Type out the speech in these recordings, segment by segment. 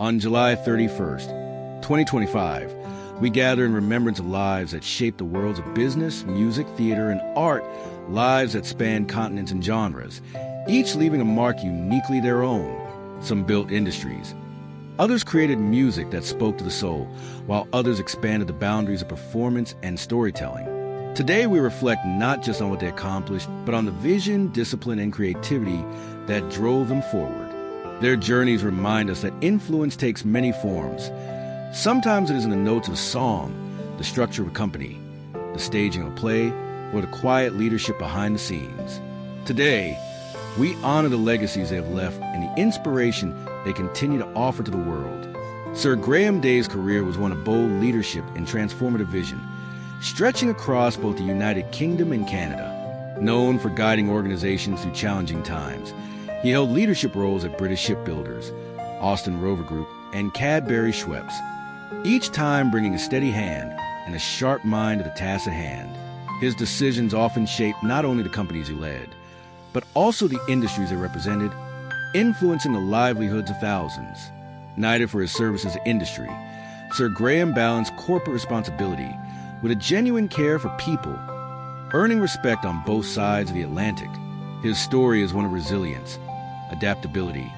On July 31st, 2025, we gather in remembrance of lives that shaped the worlds of business, music, theater, and art, lives that span continents and genres, each leaving a mark uniquely their own. Some built industries. Others created music that spoke to the soul, while others expanded the boundaries of performance and storytelling. Today, we reflect not just on what they accomplished, but on the vision, discipline, and creativity that drove them forward. Their journeys remind us that influence takes many forms. Sometimes it is in the notes of a song, the structure of a company, the staging of a play, or the quiet leadership behind the scenes. Today, we honor the legacies they have left and the inspiration they continue to offer to the world. Sir Graham Day's career was one of bold leadership and transformative vision, stretching across both the United Kingdom and Canada. Known for guiding organizations through challenging times, he held leadership roles at British shipbuilders, Austin Rover Group, and Cadbury Schweppes, each time bringing a steady hand and a sharp mind to the task at hand. His decisions often shaped not only the companies he led, but also the industries they represented, influencing the livelihoods of thousands. Knighted for his services to industry, Sir Graham balanced corporate responsibility with a genuine care for people, earning respect on both sides of the Atlantic. His story is one of resilience, adaptability,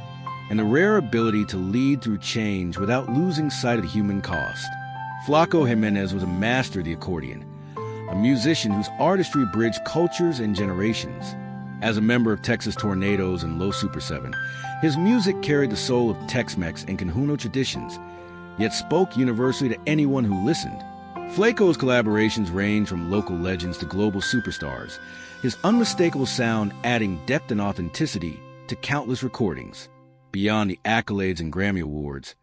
and the rare ability to lead through change without losing sight of the human cost. Flaco Jimenez was a master of the accordion, a musician whose artistry bridged cultures and generations. As a member of Texas Tornadoes and Los Super 7, his music carried the soul of Tex-Mex and Conjuno traditions, yet spoke universally to anyone who listened. Flaco's collaborations range from local legends to global superstars, his unmistakable sound adding depth and authenticity to countless recordings. Beyond the accolades and Grammy Awards,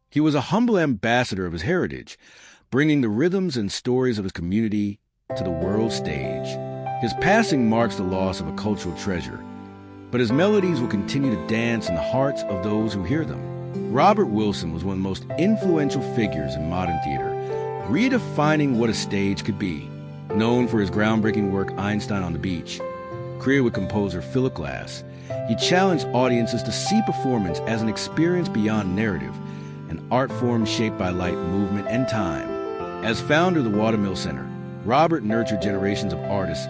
he was a humble ambassador of his heritage, bringing the rhythms and stories of his community to the world stage. His passing marks the loss of a cultural treasure, but his melodies will continue to dance in the hearts of those who hear them. Robert Wilson was one of the most influential figures in modern theater, redefining what a stage could be. Known for his groundbreaking work Einstein on the Beach, created with composer Philip Glass, he challenged audiences to see performance as an experience beyond narrative, an art form shaped by light, movement, and time. As founder of the Watermill Center, Robert nurtured generations of artists,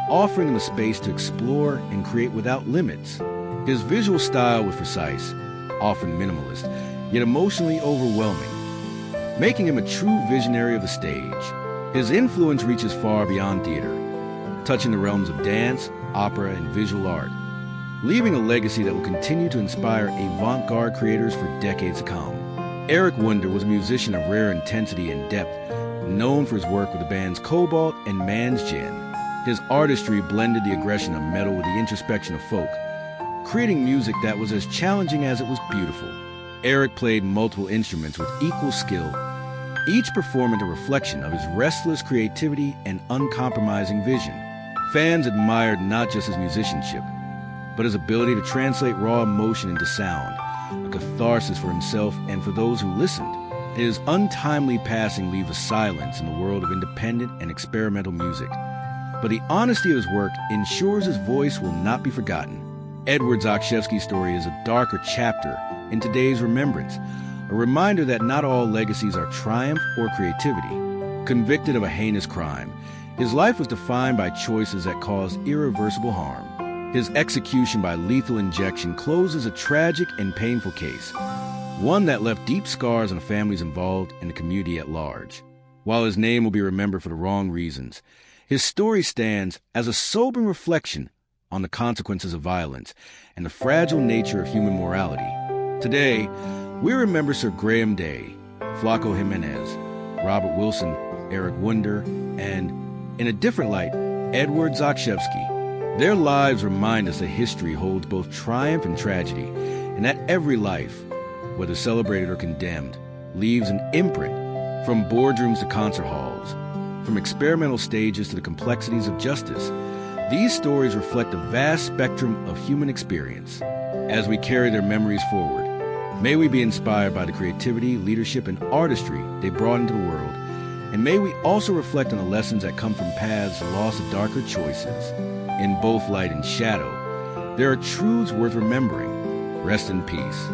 offering them a space to explore and create without limits. His visual style was precise, often minimalist, yet emotionally overwhelming, making him a true visionary of the stage. His influence reaches far beyond theater, touching the realms of dance, opera, and visual art, leaving a legacy that will continue to inspire avant-garde creators for decades to come. Eric Wunder was a musician of rare intensity and depth, known for his work with the bands Cobalt and Man's Gin. His artistry blended the aggression of metal with the introspection of folk, creating music that was as challenging as it was beautiful. Eric played multiple instruments with equal skill, each performing a reflection of his restless creativity and uncompromising vision. Fans admired not just his musicianship, but his ability to translate raw emotion into sound, a catharsis for himself and for those who listened. His untimely passing leaves a silence in the world of independent and experimental music, but the honesty of his work ensures his voice will not be forgotten. Edward Zakshevsky's story is a darker chapter in today's remembrance, a reminder that not all legacies are triumph or creativity. Convicted of a heinous crime, his life was defined by choices that caused irreversible harm. His execution by lethal injection closes a tragic and painful case, one that left deep scars on the families involved and the community at large. While his name will be remembered for the wrong reasons, his story stands as a sobering reflection on the consequences of violence and the fragile nature of human morality. Today, we remember Sir Graham Day, Flaco Jimenez, Robert Wilson, Eric Wunder, and, in a different light, Edward Zakshevsky. Their lives remind us that history holds both triumph and tragedy, and that every life, whether celebrated or condemned, leaves an imprint, from boardrooms to concert halls, from experimental stages to the complexities of justice. These stories reflect a vast spectrum of human experience. As we carry their memories forward, may we be inspired by the creativity, leadership, and artistry they brought into the world, and may we also reflect on the lessons that come from paths lost to darker choices. In both light and shadow, there are truths worth remembering. Rest in peace.